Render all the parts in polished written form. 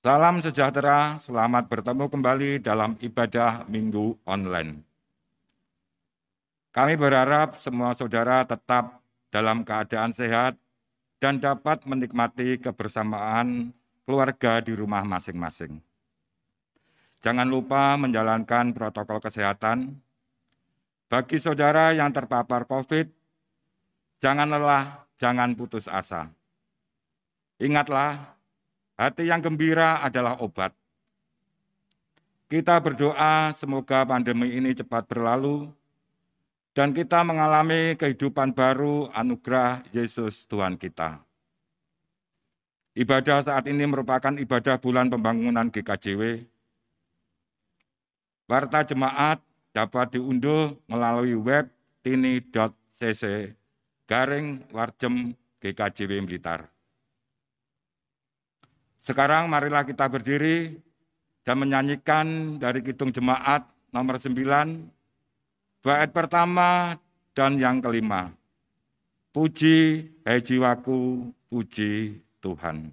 Salam sejahtera, selamat bertemu kembali dalam ibadah Minggu online. Kami berharap semua saudara tetap dalam keadaan sehat dan dapat menikmati kebersamaan keluarga di rumah masing-masing. Jangan lupa menjalankan protokol kesehatan. Bagi saudara yang terpapar COVID, jangan lelah, jangan putus asa. Ingatlah, hati yang gembira adalah obat. Kita berdoa semoga pandemi ini cepat berlalu dan kita mengalami kehidupan baru anugerah Yesus Tuhan kita. Ibadah saat ini merupakan ibadah bulan pembangunan GKJW. Warta jemaat dapat diunduh melalui web tini.cc/warjem GKJW Blitar. Sekarang marilah kita berdiri dan menyanyikan dari Kidung Jemaat nomor 9, bait pertama dan yang kelima. Puji, hai jiwaku, puji Tuhan.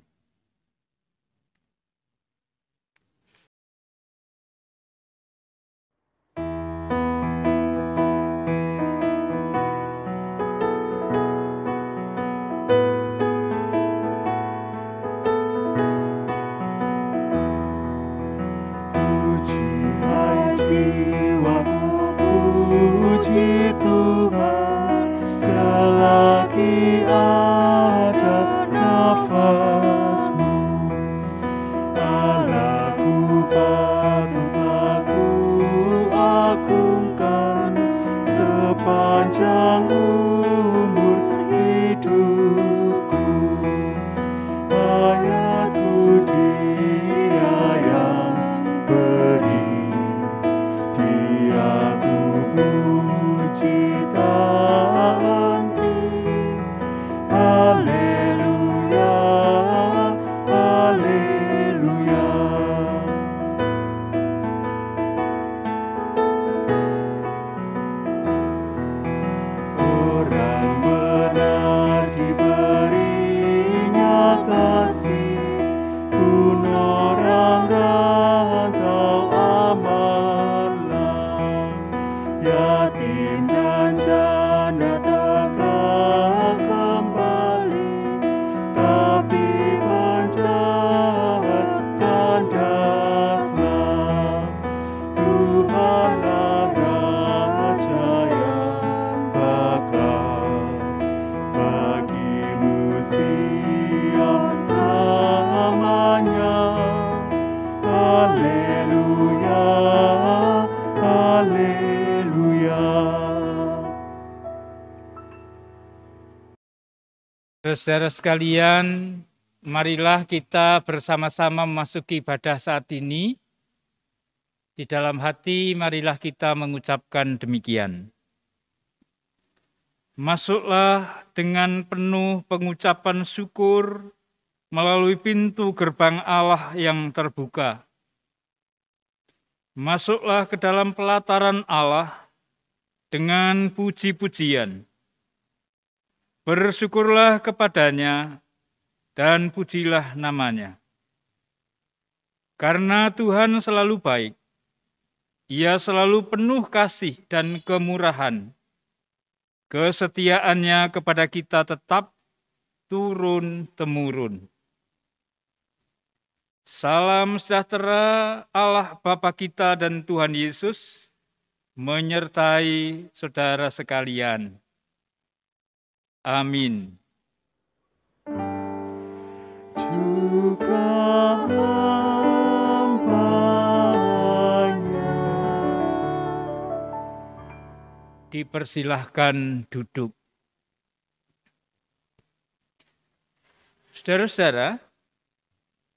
Puji Tuhan selagi ada nafasmu. Allahku patutlah ku agungkan sepanjang umur hidupku. Hayatku Dia yang beri, Dia ku puji tak henti. Haleluya, haleluya. Orang benar diberinya kasih, pun orang rantau amanlah. Yatim dan janda tegak kembali, tapi penjahat kandaslah. Tuhanlah Raja yang bakal bagimu siang selamanya. Haleluya, haleluya. Saudara sekalian, marilah kita bersama-sama memasuki ibadah saat ini. Di dalam hati, marilah kita mengucapkan demikian. Masuklah dengan penuh pengucapan syukur melalui pintu gerbang Allah yang terbuka. Masuklah ke dalam pelataran Allah dengan puji-pujian. Bersyukurlah kepadanya dan pujilah namanya. Karena Tuhan selalu baik, Ia selalu penuh kasih dan kemurahan. Kesetiaannya kepada kita tetap turun-temurun. Salam sejahtera Allah Bapa kita dan Tuhan Yesus menyertai saudara sekalian. Amin. Juga hamba-Nya. Dipersilahkan duduk. Saudara-saudara,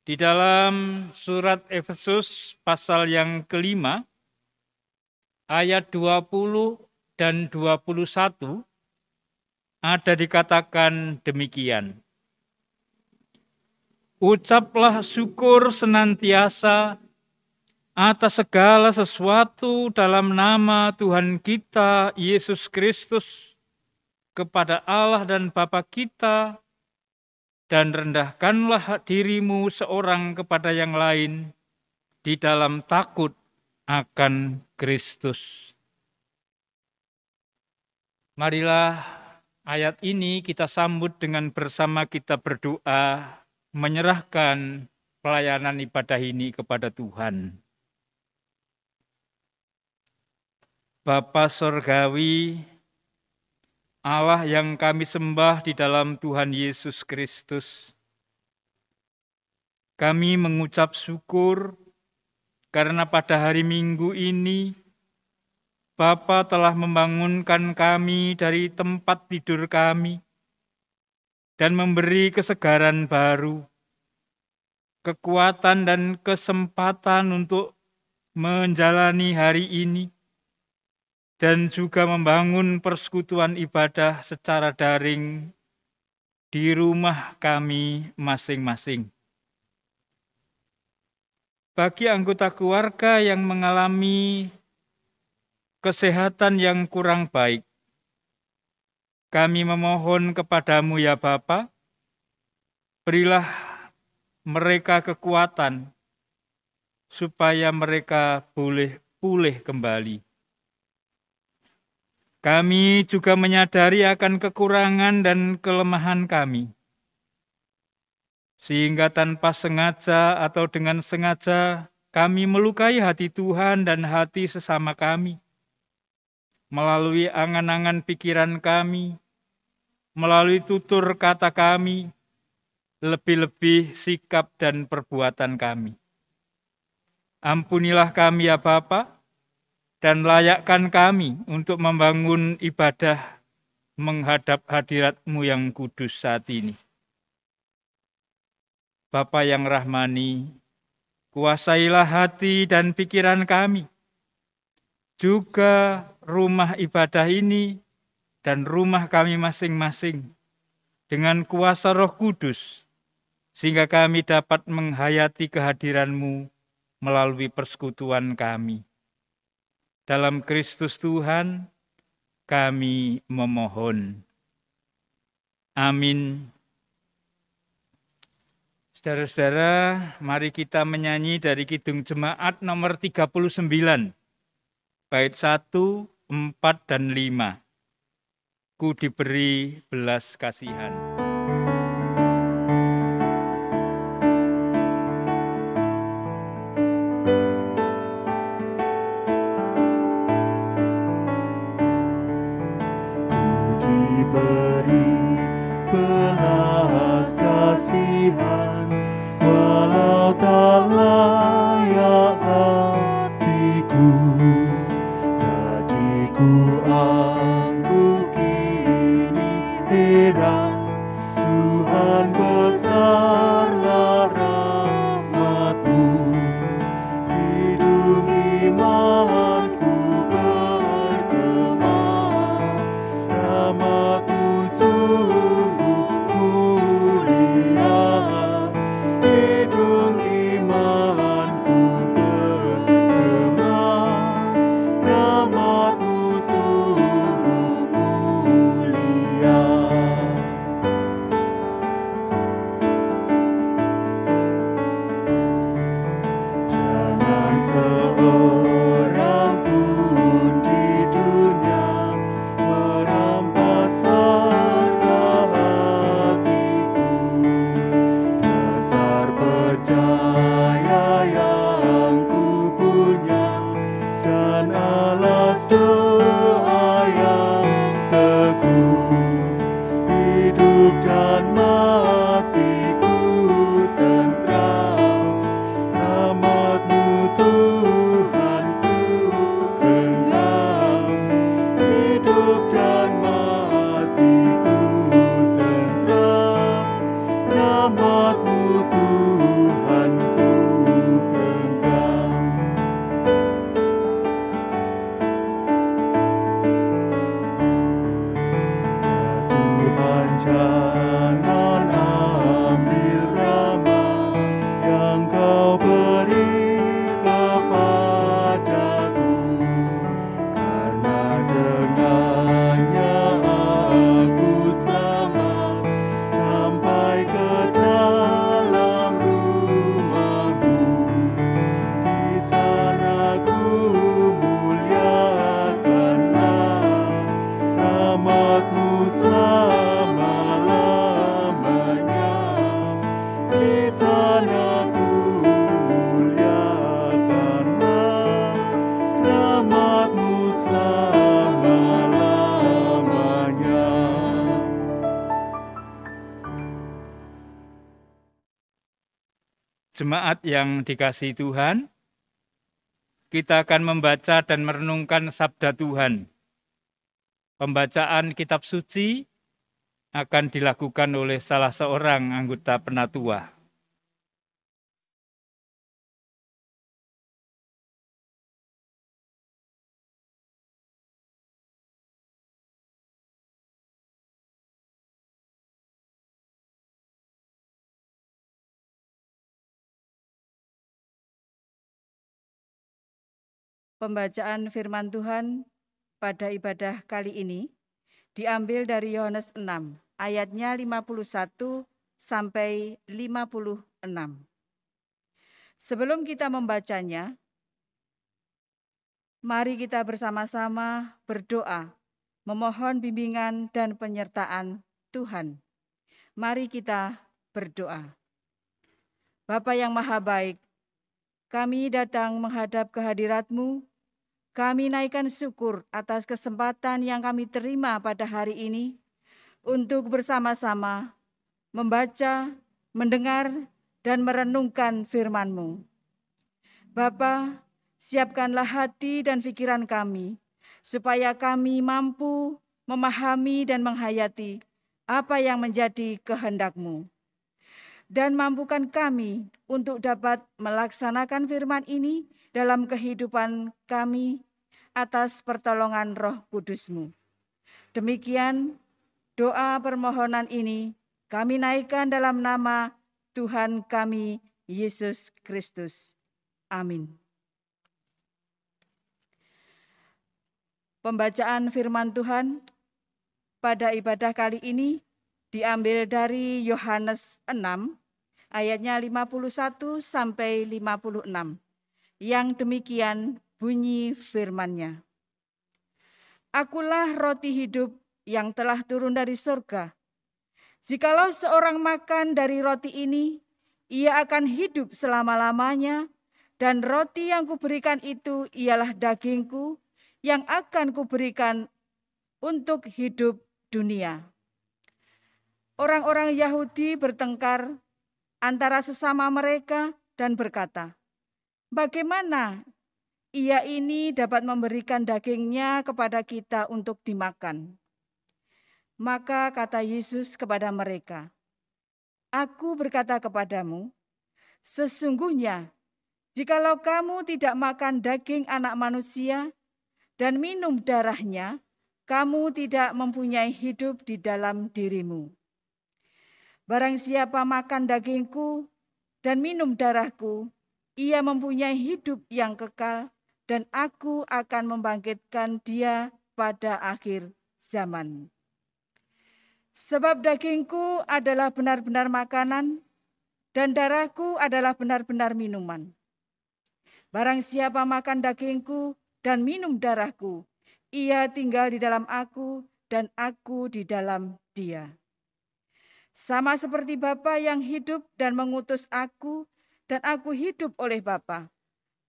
di dalam surat Efesus pasal yang kelima, ayat 20 dan 21, ada dikatakan demikian. Ucaplah syukur senantiasa atas segala sesuatu dalam nama Tuhan kita Yesus Kristus kepada Allah dan Bapa kita dan rendahkanlah dirimu seorang kepada yang lain di dalam takut akan Kristus. Marilah ayat ini kita sambut dengan bersama kita berdoa, menyerahkan pelayanan ibadah ini kepada Tuhan. Bapa Sorgawi, Allah yang kami sembah di dalam Tuhan Yesus Kristus, kami mengucap syukur karena pada hari Minggu ini Bapa telah membangunkan kami dari tempat tidur kami dan memberi kesegaran baru, kekuatan dan kesempatan untuk menjalani hari ini, dan juga membangun persekutuan ibadah secara daring di rumah kami masing-masing. Bagi anggota keluarga yang mengalami kesehatan yang kurang baik, kami memohon kepadamu ya Bapa, berilah mereka kekuatan supaya mereka boleh pulih kembali. Kami juga menyadari akan kekurangan dan kelemahan kami, sehingga tanpa sengaja atau dengan sengaja kami melukai hati Tuhan dan hati sesama kami, melalui angan-angan pikiran kami, melalui tutur kata kami, lebih-lebih sikap dan perbuatan kami. Ampunilah kami ya Bapa, dan layakkan kami untuk membangun ibadah menghadap hadirat-Mu yang kudus saat ini. Bapa yang rahmani, kuasailah hati dan pikiran kami, juga rumah ibadah ini dan rumah kami masing-masing dengan kuasa Roh Kudus, sehingga kami dapat menghayati kehadiran-Mu melalui persekutuan kami. Dalam Kristus Tuhan, kami memohon. Amin. Saudara-saudara, mari kita menyanyi dari Kidung Jemaat nomor 39. Bait 1, 4, dan 5. Ku diberi belas kasihan. Ku diberi belas kasihan, walau tak layak hatiku. Ku angguk kini heran, Tuhan besarlah rahmat-Mu. Hidung imanku bergema, rahmat-Mu sungguh mulia. Hidung imanku bergema, rahmat-Mu sungguh mulia. Jangan seorang pun di dunia merampas harta hatiku. Dasar percaya yang ku punya dan alas doa yang teguh, hidup dan matiku tentram. Rahmat-Mu Tuhanku genggam, hidup dan matiku tentram. Rahmat-Mu Tuhanku genggam. Tuhan, jangan ambil rahmat yang Kau beri kepadaku, karena dengannya aku selamat sampai ke selama-lamanya. Di sana ku muliakanlah rahmat-Mu selama-lamanya. Jemaat yang dikasihi Tuhan, kita akan membaca dan merenungkan sabda Tuhan. Pembacaan kitab suci akan dilakukan oleh salah seorang anggota penatua. Pembacaan firman Tuhan pada ibadah kali ini diambil dari Yohanes 6, ayatnya 51 sampai 56. Sebelum kita membacanya, mari kita bersama-sama berdoa, memohon bimbingan dan penyertaan Tuhan. Mari kita berdoa. Bapa yang Maha Baik, kami datang menghadap kehadirat-Mu. Kami naikkan syukur atas kesempatan yang kami terima pada hari ini untuk bersama-sama membaca, mendengar, dan merenungkan firman-Mu. Bapa, siapkanlah hati dan pikiran kami, supaya kami mampu memahami dan menghayati apa yang menjadi kehendak-Mu. Dan mampukan kami untuk dapat melaksanakan firman ini dalam kehidupan kami atas pertolongan Roh Kudus-Mu. Demikian doa permohonan ini kami naikkan dalam nama Tuhan kami, Yesus Kristus. Amin. Pembacaan firman Tuhan pada ibadah kali ini diambil dari Yohanes 6, ayatnya 51 sampai 56. Yang demikian bunyi firman-Nya. Akulah roti hidup yang telah turun dari surga. Jikalau seorang makan dari roti ini, ia akan hidup selama-lamanya, dan roti yang kuberikan itu ialah dagingku yang akan kuberikan untuk hidup dunia. Orang-orang Yahudi bertengkar antara sesama mereka dan berkata, bagaimana ia ini dapat memberikan dagingnya kepada kita untuk dimakan? Maka kata Yesus kepada mereka, Aku berkata kepadamu, sesungguhnya jikalau kamu tidak makan daging anak manusia dan minum darahnya, kamu tidak mempunyai hidup di dalam dirimu. Barang siapa makan dagingku dan minum darahku, ia mempunyai hidup yang kekal, dan aku akan membangkitkan dia pada akhir zaman. Sebab dagingku adalah benar-benar makanan, dan darahku adalah benar-benar minuman. Barang siapa makan dagingku dan minum darahku, ia tinggal di dalam aku, dan aku di dalam dia. Sama seperti Bapa yang hidup dan mengutus aku, dan aku hidup oleh Bapa.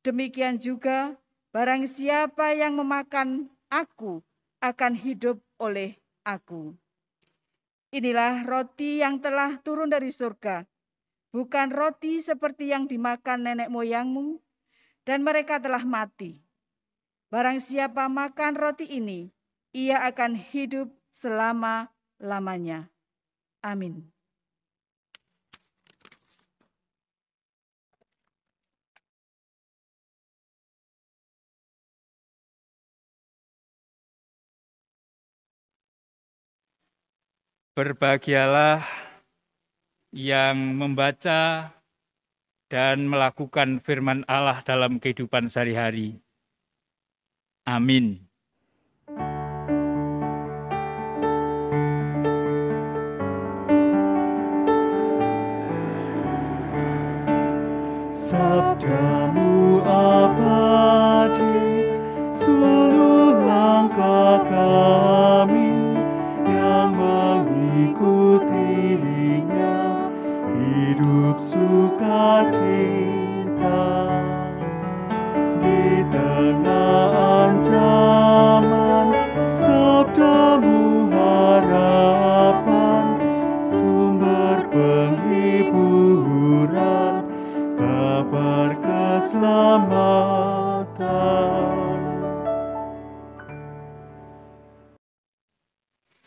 Demikian juga barang siapa yang memakan aku akan hidup oleh aku. Inilah roti yang telah turun dari surga, bukan roti seperti yang dimakan nenek moyangmu, dan mereka telah mati. Barang siapa makan roti ini, ia akan hidup selama-lamanya. Amin. Berbahagialah yang membaca dan melakukan firman Allah dalam kehidupan sehari-hari. Amin. Sabdamu abadi, seluruh langkah kami yang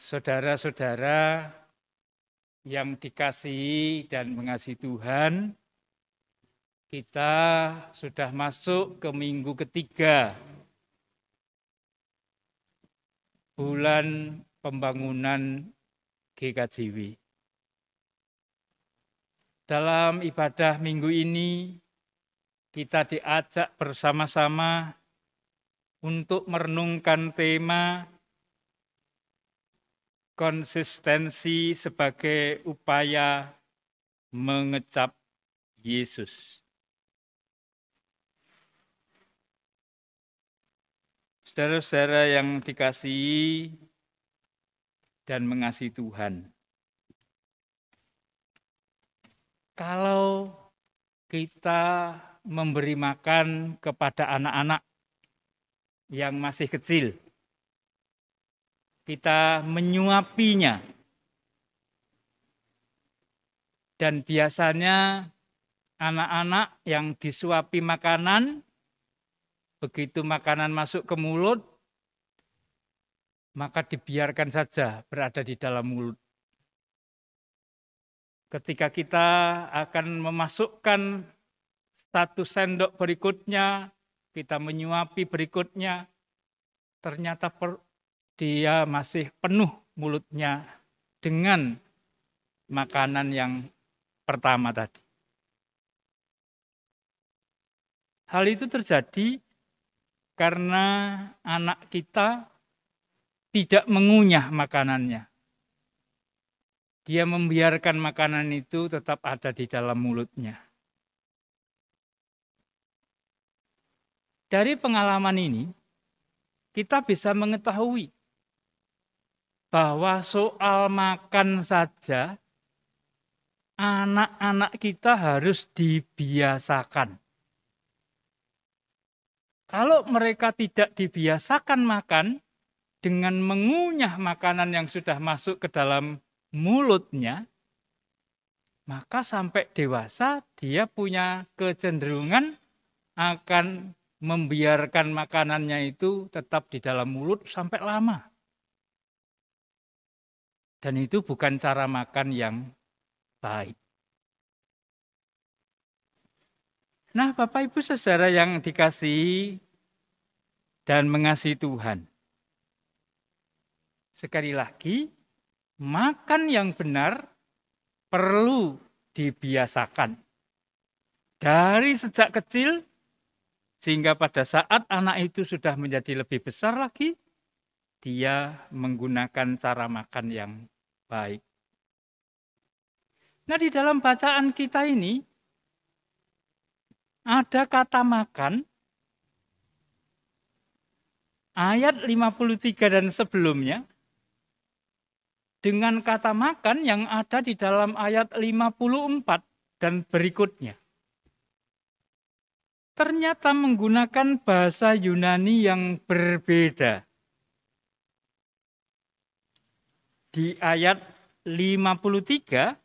Saudara-saudara yang dikasihi dan mengasihi Tuhan, kita sudah masuk ke minggu ketiga bulan pembangunan GKJW. Dalam ibadah minggu ini, kita diajak bersama-sama untuk merenungkan tema konsistensi sebagai upaya mengecap Yesus. Saudara-saudara yang dikasihi dan mengasihi Tuhan, kalau kita memberi makan kepada anak-anak yang masih kecil, kita menyuapinya, dan biasanya anak-anak yang disuapi makanan, begitu makanan masuk ke mulut, maka dibiarkan saja berada di dalam mulut. Ketika kita akan memasukkan satu sendok berikutnya, kita menyuapi berikutnya, ternyata dia masih penuh mulutnya dengan makanan yang pertama tadi. Hal itu terjadi karena anak kita tidak mengunyah makanannya. Dia membiarkan makanan itu tetap ada di dalam mulutnya. Dari pengalaman ini, kita bisa mengetahui bahwa soal makan saja, anak-anak kita harus dibiasakan. Kalau mereka tidak dibiasakan makan dengan mengunyah makanan yang sudah masuk ke dalam mulutnya, maka sampai dewasa dia punya kecenderungan akan membiarkan makanannya itu tetap di dalam mulut sampai lama. Dan itu bukan cara makan yang baik. Nah, Bapak Ibu Saudara yang dikasihi dan mengasihi Tuhan. Sekali lagi, makan yang benar perlu dibiasakan. Dari sejak kecil, sehingga pada saat anak itu sudah menjadi lebih besar lagi, dia menggunakan cara makan yang baik. Nah, di dalam bacaan kita ini, ada kata makan, ayat 53 dan sebelumnya, dengan kata makan yang ada di dalam ayat 54 dan berikutnya. Ternyata menggunakan bahasa Yunani yang berbeda. Di ayat 53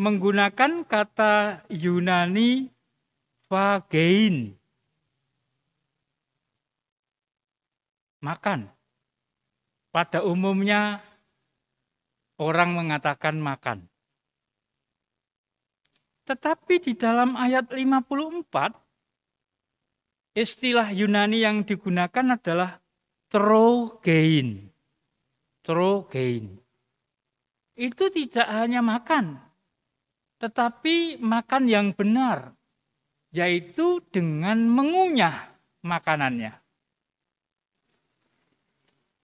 menggunakan kata Yunani phagein, makan. Pada umumnya orang mengatakan makan. Tetapi di dalam ayat 54, istilah Yunani yang digunakan adalah trogein. Trogein. Itu tidak hanya makan, tetapi makan yang benar, yaitu dengan mengunyah makanannya.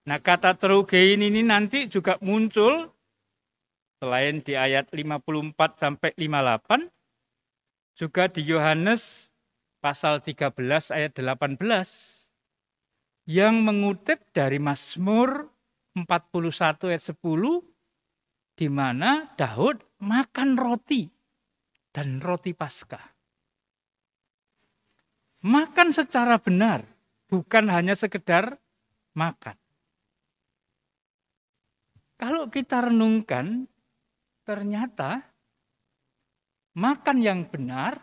Nah, kata trogein ini nanti juga muncul selain di ayat 54 sampai 58, juga di Yohanes pasal 13 ayat 18 yang mengutip dari Mazmur 41 ayat 10, di mana Daud makan roti dan roti Paskah. Makan secara benar, bukan hanya sekedar makan. Kalau kita renungkan, ternyata makan yang benar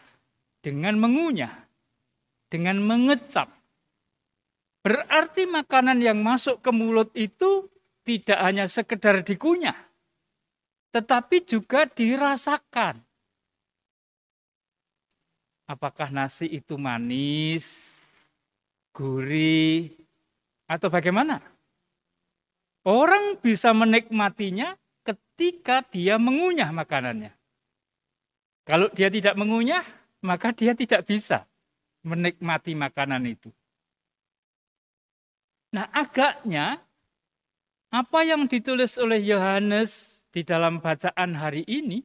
dengan mengunyah, dengan mengecap. Berarti makanan yang masuk ke mulut itu tidak hanya sekedar dikunyah, tetapi juga dirasakan. Apakah nasi itu manis, gurih, atau bagaimana? Orang bisa menikmatinya ketika dia mengunyah makanannya. Kalau dia tidak mengunyah, maka dia tidak bisa menikmati makanan itu. Nah, agaknya apa yang ditulis oleh Yohanes di dalam bacaan hari ini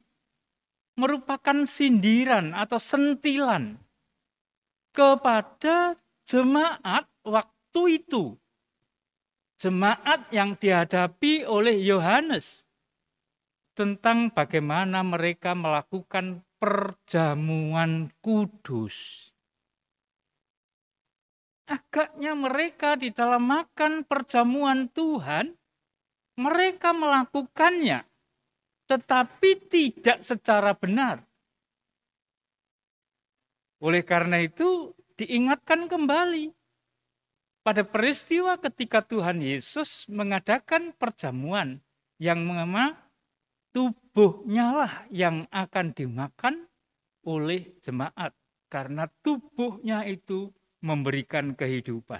merupakan sindiran atau sentilan kepada jemaat waktu itu. Jemaat yang dihadapi oleh Yohanes tentang bagaimana mereka melakukan perjamuan kudus. Agaknya mereka di dalam makan perjamuan Tuhan, mereka melakukannya, tetapi tidak secara benar. Oleh karena itu, diingatkan kembali pada peristiwa ketika Tuhan Yesus mengadakan perjamuan yang memang tubuhnya lah yang akan dimakan oleh jemaat. Karena tubuhnya itu memberikan kehidupan.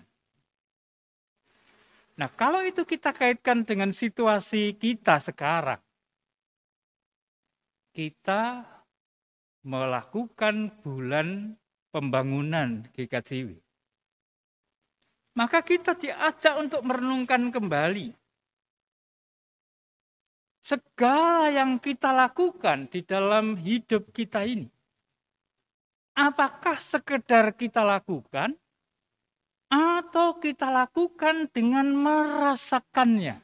Nah, kalau itu kita kaitkan dengan situasi kita sekarang, kita melakukan bulan pembangunan GKJW. Maka kita diajak untuk merenungkan kembali segala yang kita lakukan di dalam hidup kita ini. Apakah sekedar kita lakukan atau kita lakukan dengan merasakannya?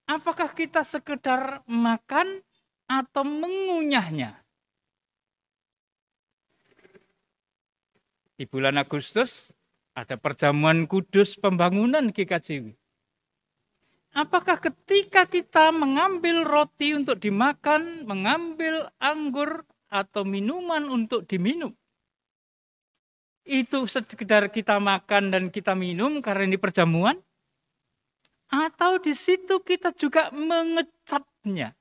Apakah kita sekedar makan atau mengunyahnya? Di bulan Agustus ada perjamuan kudus pembangunan GKJW. Apakah ketika kita mengambil roti untuk dimakan, mengambil anggur atau minuman untuk diminum, itu sekedar kita makan dan kita minum karena ini perjamuan? Atau di situ kita juga mengecapnya,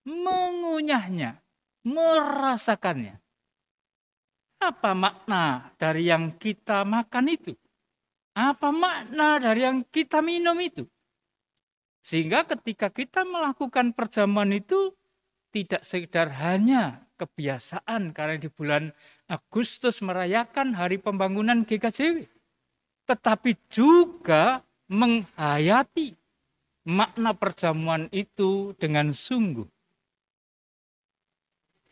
mengunyahnya, merasakannya? Apa makna dari yang kita makan itu? Apa makna dari yang kita minum itu? Sehingga ketika kita melakukan perjamuan itu tidak sekedar hanya kebiasaan karena di bulan Agustus merayakan hari pembangunan GKJW, tetapi juga menghayati makna perjamuan itu dengan sungguh.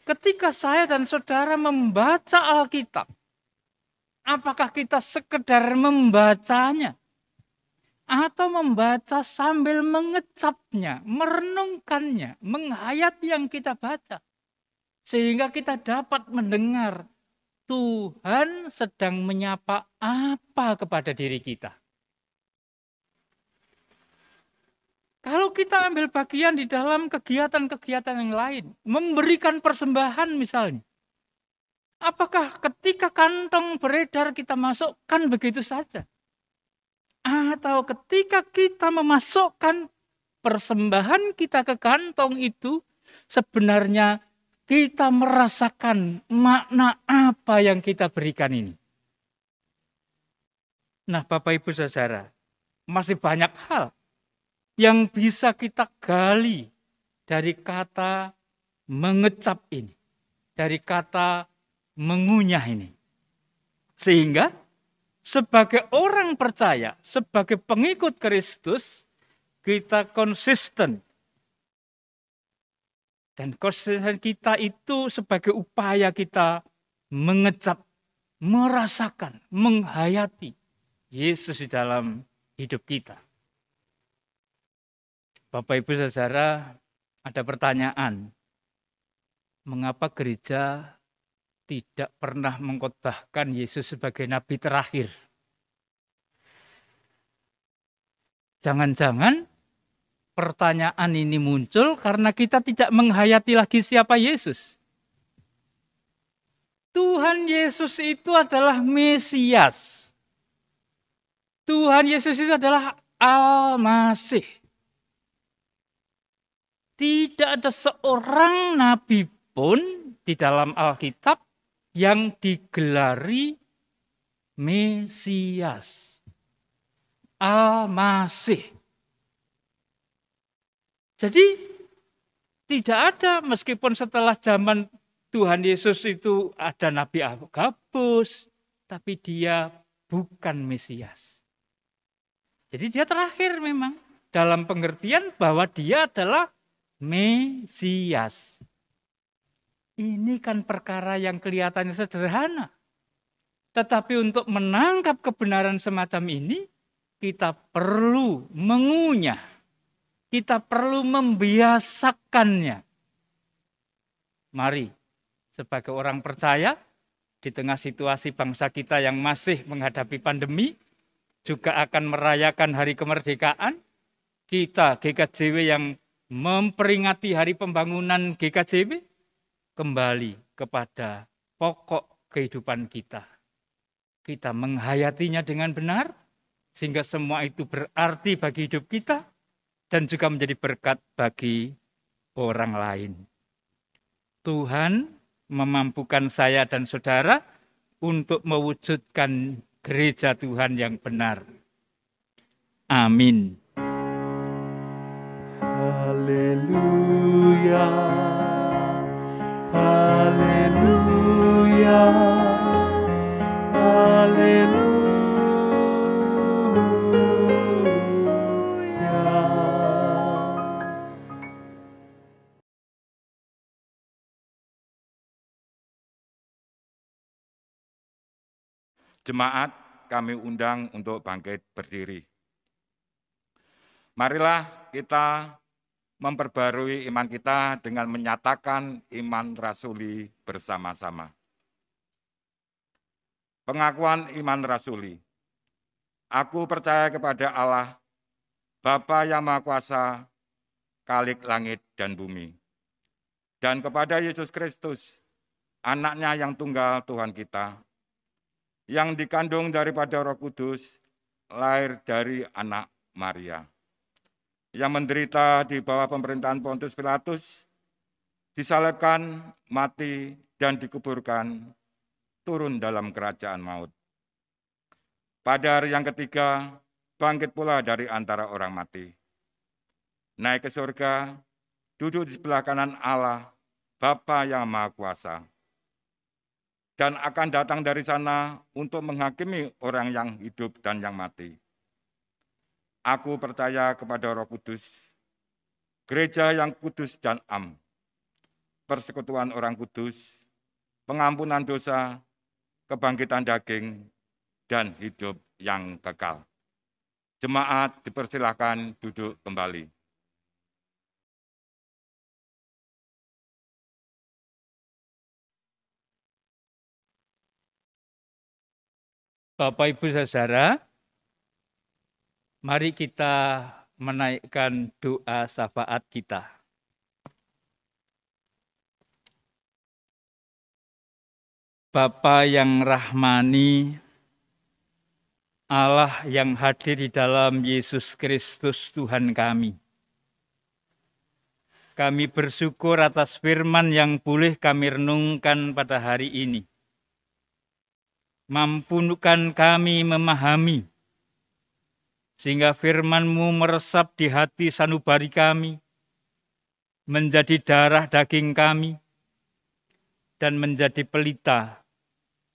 Ketika saya dan saudara membaca Alkitab, apakah kita sekedar membacanya? Atau membaca sambil mengecapnya, merenungkannya, menghayati yang kita baca. Sehingga kita dapat mendengar Tuhan sedang menyapa apa kepada diri kita. Kalau kita ambil bagian di dalam kegiatan-kegiatan yang lain, memberikan persembahan misalnya. Apakah ketika kantong beredar kita masukkan begitu saja? Atau ketika kita memasukkan persembahan kita ke kantong itu, sebenarnya kita merasakan makna apa yang kita berikan ini. Nah, Bapak Ibu Saudara, masih banyak hal yang bisa kita gali dari kata mengecap ini, dari kata mengunyah ini. Sehingga sebagai orang percaya, sebagai pengikut Kristus, kita konsisten. Dan konsisten kita itu sebagai upaya kita mengecap, merasakan, menghayati Yesus di dalam hidup kita. Bapak Ibu Saudara, ada pertanyaan. Mengapa gereja tidak pernah mengkhotbahkan Yesus sebagai nabi terakhir? Jangan-jangan pertanyaan ini muncul karena kita tidak menghayati lagi siapa Yesus. Tuhan Yesus itu adalah Mesias. Tuhan Yesus itu adalah Al-Masih. Tidak ada seorang nabi pun di dalam Alkitab yang digelari Mesias. Al-Masih. Jadi tidak ada, meskipun setelah zaman Tuhan Yesus itu ada Nabi Agabus, tapi dia bukan Mesias. Jadi dia terakhir memang dalam pengertian bahwa dia adalah Mesias. Ini kan perkara yang kelihatannya sederhana. Tetapi untuk menangkap kebenaran semacam ini, kita perlu mengunyah. Kita perlu membiasakannya. Mari, sebagai orang percaya, di tengah situasi bangsa kita yang masih menghadapi pandemi, juga akan merayakan hari kemerdekaan, kita GKJW yang memperingati hari pembangunan GKJW, kembali kepada pokok kehidupan kita. Kita menghayatinya dengan benar, sehingga semua itu berarti bagi hidup kita, dan juga menjadi berkat bagi orang lain. Tuhan memampukan saya dan saudara untuk mewujudkan gereja Tuhan yang benar. Amin. Haleluya, haleluya, haleluya. Jemaat, kami undang untuk bangkit berdiri. Marilah kita memperbarui iman kita dengan menyatakan iman rasuli bersama-sama. Pengakuan iman rasuli. Aku percaya kepada Allah, Bapa yang Maha Kuasa, Khalik langit dan bumi, dan kepada Yesus Kristus, Anak-Nya yang tunggal Tuhan kita, yang dikandung daripada Roh Kudus, lahir dari anak Maria, yang menderita di bawah pemerintahan Pontius Pilatus, disalibkan, mati, dan dikuburkan, turun dalam kerajaan maut. Pada hari yang ketiga, bangkit pula dari antara orang mati, naik ke surga, duduk di sebelah kanan Allah, Bapa yang Maha Kuasa, dan akan datang dari sana untuk menghakimi orang yang hidup dan yang mati. Aku percaya kepada Roh Kudus, gereja yang kudus dan am, persekutuan orang kudus, pengampunan dosa, kebangkitan daging, dan hidup yang kekal. Jemaat dipersilakan duduk kembali. Bapak Ibu Saudara, mari kita menaikkan doa syafaat kita. Bapa yang rahmani, Allah yang hadir di dalam Yesus Kristus Tuhan kami. Kami bersyukur atas firman yang boleh kami renungkan pada hari ini. Mampukan kami memahami, sehingga firman-Mu meresap di hati sanubari kami, menjadi darah daging kami, dan menjadi pelita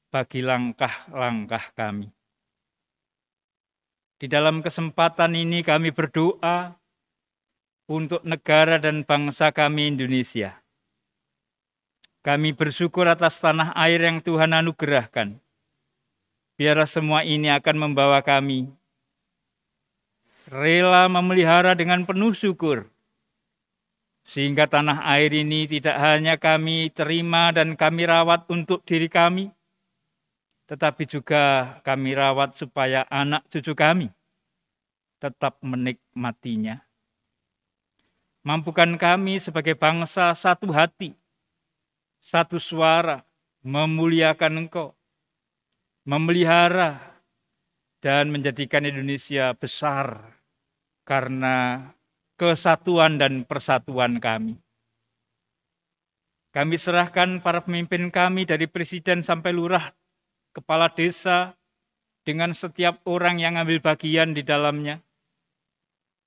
bagi langkah-langkah kami. Di dalam kesempatan ini kami berdoa untuk negara dan bangsa kami Indonesia. Kami bersyukur atas tanah air yang Tuhan anugerahkan. Biarlah semua ini akan membawa kami rela memelihara dengan penuh syukur, sehingga tanah air ini tidak hanya kami terima dan kami rawat untuk diri kami, tetapi juga kami rawat supaya anak cucu kami tetap menikmatinya. Mampukan kami sebagai bangsa satu hati, satu suara, memuliakan Engkau, memelihara dan menjadikan Indonesia besar karena kesatuan dan persatuan kami. Kami serahkan para pemimpin kami dari presiden sampai lurah, kepala desa, dengan setiap orang yang ambil bagian di dalamnya.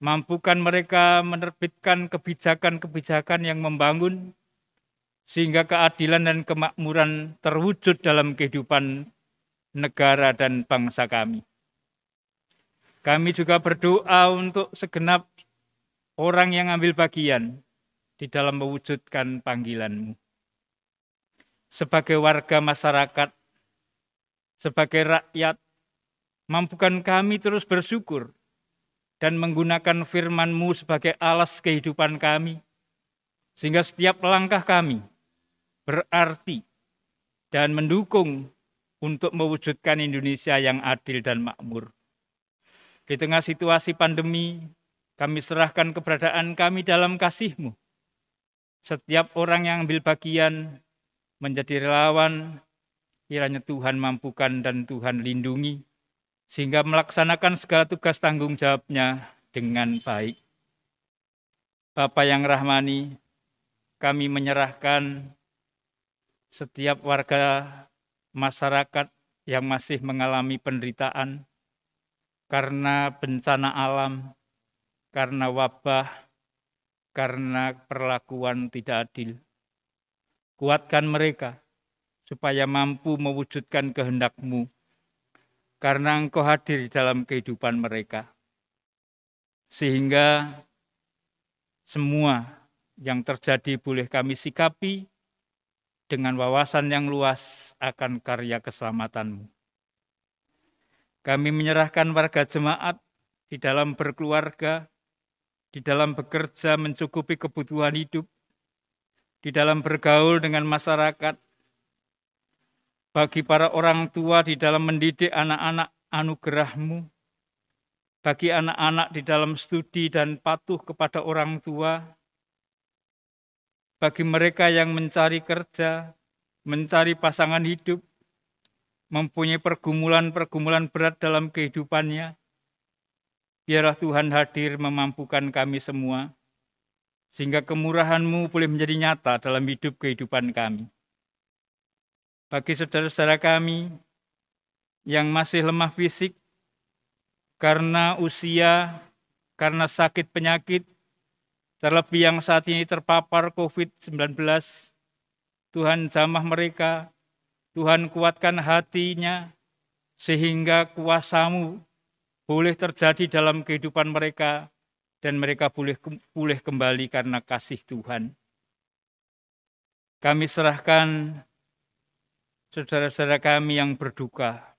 Mampukan mereka menerbitkan kebijakan-kebijakan yang membangun, sehingga keadilan dan kemakmuran terwujud dalam kehidupan negara dan bangsa kami. Kami juga berdoa untuk segenap orang yang ambil bagian di dalam mewujudkan panggilan-Mu. Sebagai warga masyarakat, sebagai rakyat, mampukan kami terus bersyukur dan menggunakan firman-Mu sebagai alas kehidupan kami, sehingga setiap langkah kami berarti dan mendukung untuk mewujudkan Indonesia yang adil dan makmur. Di tengah situasi pandemi, kami serahkan keberadaan kami dalam kasih-Mu. Setiap orang yang ambil bagian menjadi relawan, kiranya Tuhan mampukan dan Tuhan lindungi, sehingga melaksanakan segala tugas tanggung jawabnya dengan baik. Bapa yang rahmani, kami menyerahkan setiap warga masyarakat yang masih mengalami penderitaan karena bencana alam, karena wabah, karena perlakuan tidak adil. Kuatkan mereka supaya mampu mewujudkan kehendak-Mu, karena Engkau hadir dalam kehidupan mereka. Sehingga semua yang terjadi boleh kami sikapi dengan wawasan yang luas akan karya keselamatan-Mu. Kami menyerahkan warga jemaat di dalam berkeluarga, di dalam bekerja mencukupi kebutuhan hidup, di dalam bergaul dengan masyarakat, bagi para orang tua di dalam mendidik anak-anak anugerah-Mu, bagi anak-anak di dalam studi dan patuh kepada orang tua, bagi mereka yang mencari kerja, mencari pasangan hidup, mempunyai pergumulan-pergumulan berat dalam kehidupannya, biarlah Tuhan hadir memampukan kami semua, sehingga kemurahan-Mu boleh menjadi nyata dalam hidup kehidupan kami. Bagi saudara-saudara kami yang masih lemah fisik, karena usia, karena sakit penyakit, terlebih yang saat ini terpapar COVID-19, Tuhan jamah mereka, Tuhan kuatkan hatinya, sehingga kuasa-Mu boleh terjadi dalam kehidupan mereka, dan mereka boleh pulih kembali karena kasih Tuhan. Kami serahkan saudara-saudara kami yang berduka.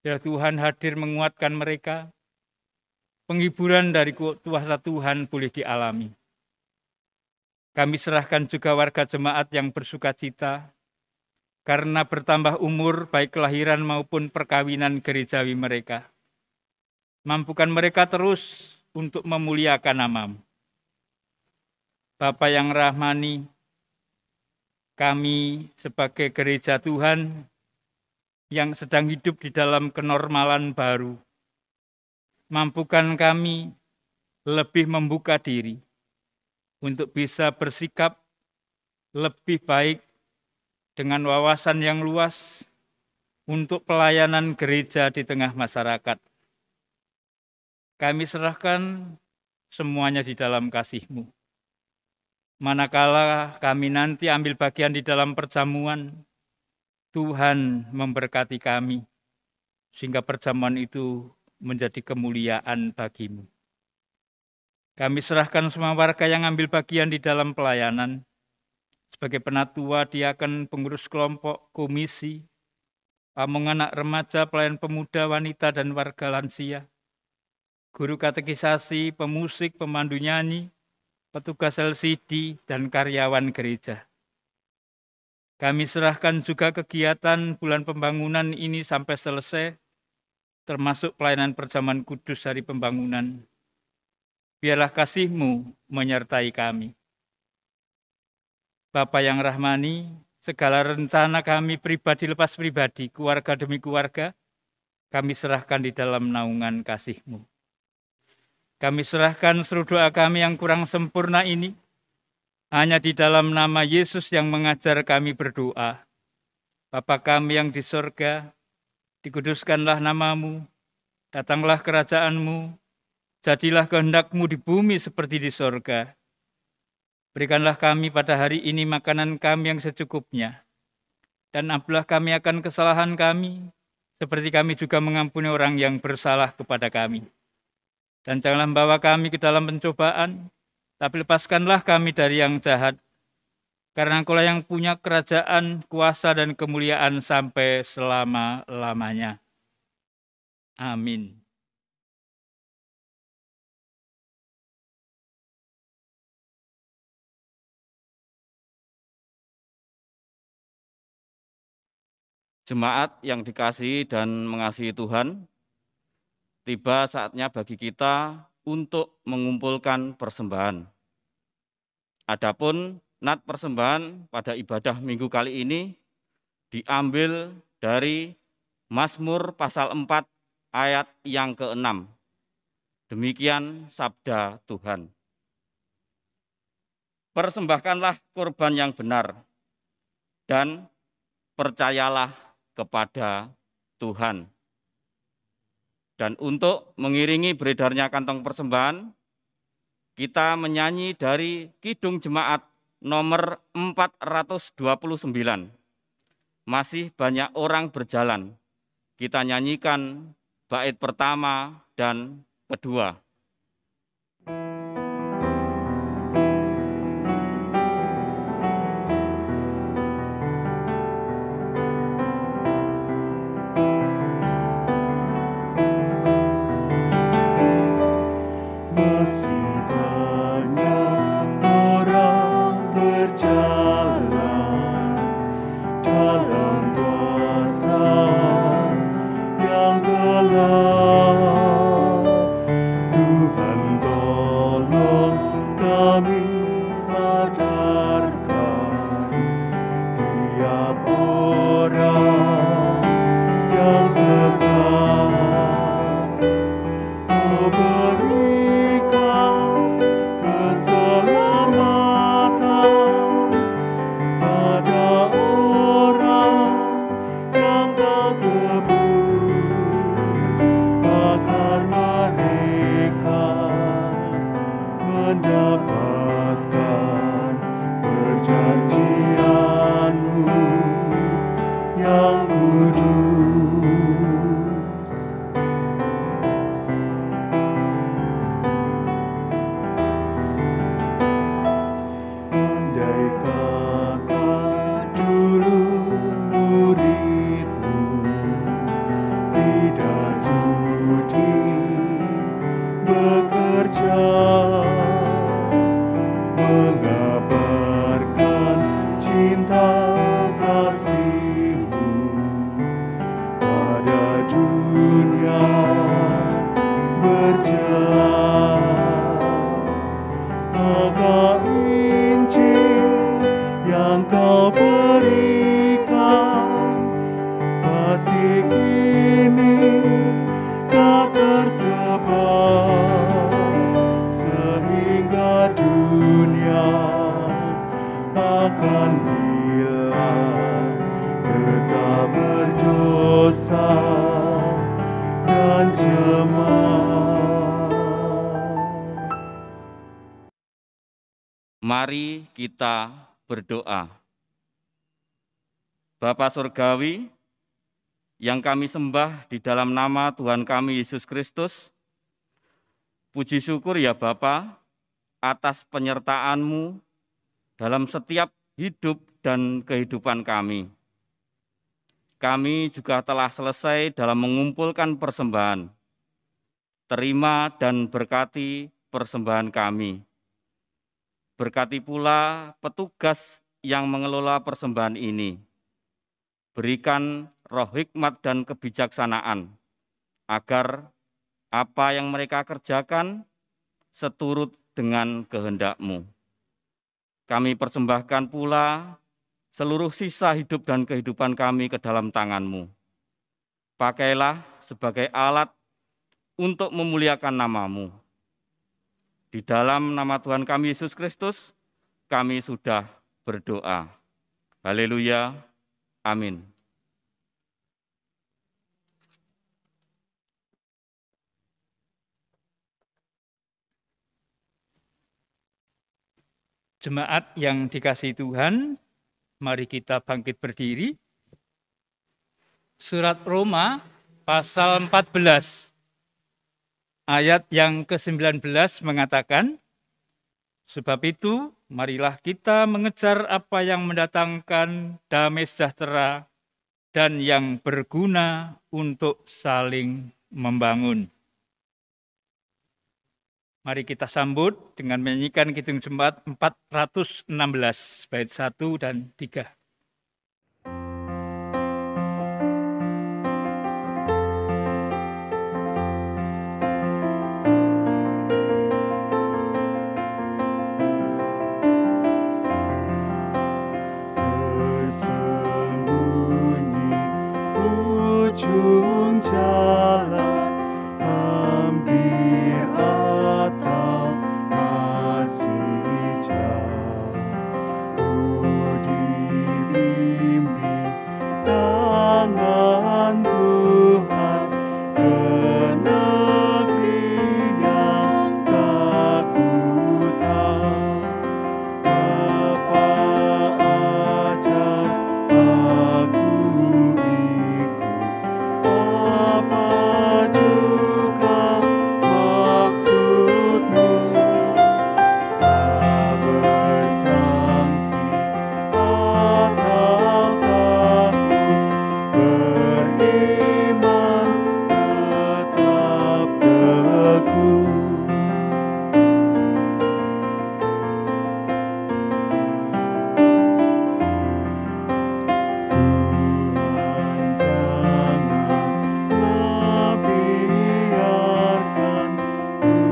Biar Tuhan hadir menguatkan mereka, penghiburan dari kuasa Tuhan boleh dialami. Kami serahkan juga warga jemaat yang bersukacita, karena bertambah umur baik kelahiran maupun perkawinan gerejawi mereka. Mampukan mereka terus untuk memuliakan nama-Mu. Bapa yang rahmani, kami sebagai gereja Tuhan yang sedang hidup di dalam kenormalan baru, mampukan kami lebih membuka diri untuk bisa bersikap lebih baik dengan wawasan yang luas untuk pelayanan gereja di tengah masyarakat. Kami serahkan semuanya di dalam kasih-Mu. Manakala kami nanti ambil bagian di dalam perjamuan, Tuhan memberkati kami, sehingga perjamuan itu menjadi kemuliaan bagi-Mu. Kami serahkan semua warga yang ambil bagian di dalam pelayanan, sebagai penatua, diaken, pengurus kelompok, komisi, pamong anak remaja, pelayan pemuda, wanita, dan warga lansia, guru katekisasi, pemusik, pemandu nyanyi, petugas LCD, dan karyawan gereja. Kami serahkan juga kegiatan bulan pembangunan ini sampai selesai, termasuk pelayanan perjamuan kudus hari pembangunan. Biarlah kasih-Mu menyertai kami. Bapa yang rahmani, segala rencana kami pribadi lepas pribadi, keluarga demi keluarga, kami serahkan di dalam naungan kasih-Mu. Kami serahkan seluruh doa kami yang kurang sempurna ini hanya di dalam nama Yesus yang mengajar kami berdoa. Bapa kami yang di sorga, dikuduskanlah namamu, datanglah kerajaan-Mu, jadilah kehendak-Mu di bumi seperti di sorga. Berikanlah kami pada hari ini makanan kami yang secukupnya, dan ampunilah kami akan kesalahan kami, seperti kami juga mengampuni orang yang bersalah kepada kami. Dan janganlah membawa kami ke dalam pencobaan, tapi lepaskanlah kami dari yang jahat. Karena Engkau-lah yang punya kerajaan, kuasa, dan kemuliaan sampai selama-lamanya. Amin. Jemaat yang dikasihi dan mengasihi Tuhan, tiba saatnya bagi kita untuk mengumpulkan persembahan. Adapun nat persembahan pada ibadah minggu kali ini diambil dari Mazmur pasal 4 ayat yang ke-6. Demikian sabda Tuhan. Persembahkanlah kurban yang benar dan percayalah kepada Tuhan. Dan untuk mengiringi beredarnya kantong persembahan, kita menyanyi dari Kidung Jemaat nomor 429. Masih banyak orang berjalan. Kita nyanyikan bait pertama dan kedua. Masih banyak orang berjalan dalam kuasa yang gelap. Tuhan tolong kami sadarkan tiap orang yang sesat. Oh, berikan keselamatan pada orang yang Kau tebus, agar mereka mendapatkan perjanjian-Mu yang kudus. Andai kata dulu murid-Mu tidak sudi bekerja mengabarkan cinta kasih-Mu pada dunia berjalan, maka Injil yang Kau berikan pasti kini tak tersebar, sehingga dunia akan hilang, tetap berdosa dan jemaat. Mari kita berdoa. Bapa Surgawi, yang kami sembah di dalam nama Tuhan kami Yesus Kristus, puji syukur ya Bapa atas penyertaan-Mu dalam setiap hidup dan kehidupan kami. Kami juga telah selesai dalam mengumpulkan persembahan. Terima dan berkati persembahan kami. Berkati pula petugas yang mengelola persembahan ini. Berikan roh hikmat dan kebijaksanaan, agar apa yang mereka kerjakan seturut dengan kehendak-Mu. Kami persembahkan pula seluruh sisa hidup dan kehidupan kami ke dalam tangan-Mu. Pakailah sebagai alat untuk memuliakan nama-Mu. Di dalam nama Tuhan kami Yesus Kristus, kami sudah berdoa. Haleluya. Amin. Jemaat yang dikasihi Tuhan, mari kita bangkit berdiri. Surat Roma pasal 14 ayat yang ke-19 mengatakan, sebab itu marilah kita mengejar apa yang mendatangkan damai sejahtera dan yang berguna untuk saling membangun. Mari kita sambut dengan menyanyikan Kidung Jemaat 416 bait 1 dan 3. Tersembunyi ujung jalan, hampir atau masih jauh, ku dibimbing tangan Tuhan ke negeri yang tak ku tahu. Apa ajar aku ikut, apa juga maksudmu, tak bersangsi atau takut, beriman tetap teguh. Tuhan, janganlah biarkan ku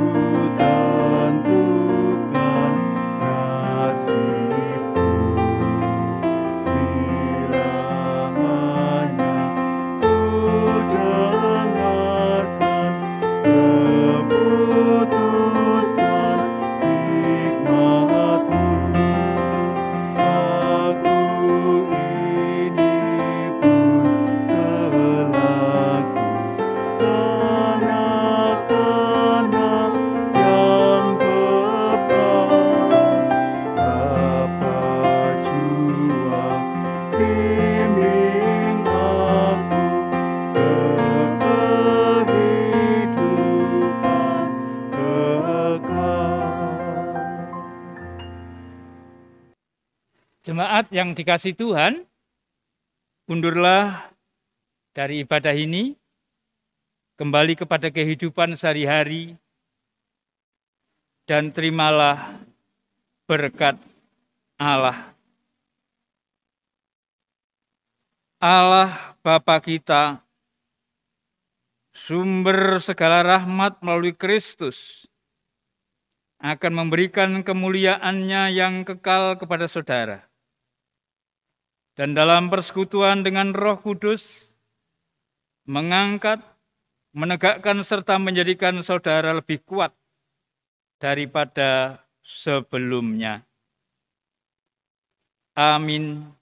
tentukan nasibku, bila hanya ku dengarkan keputusan hikmat-Mu. Aku ini pun selaku kanak-kanak yang beban, Bapa jua bimbing aku ke kehidupan kekal. Jemaat yang dikasihi Tuhan, undurlah dari ibadah ini, kembali kepada kehidupan sehari-hari, dan terimalah berkat Allah. Allah Bapa kita, sumber segala rahmat melalui Kristus, akan memberikan kemuliaan-Nya yang kekal kepada saudara. Dan dalam persekutuan dengan Roh Kudus, mengangkat, menegakkan serta menjadikan saudara lebih kuat daripada sebelumnya. Amin.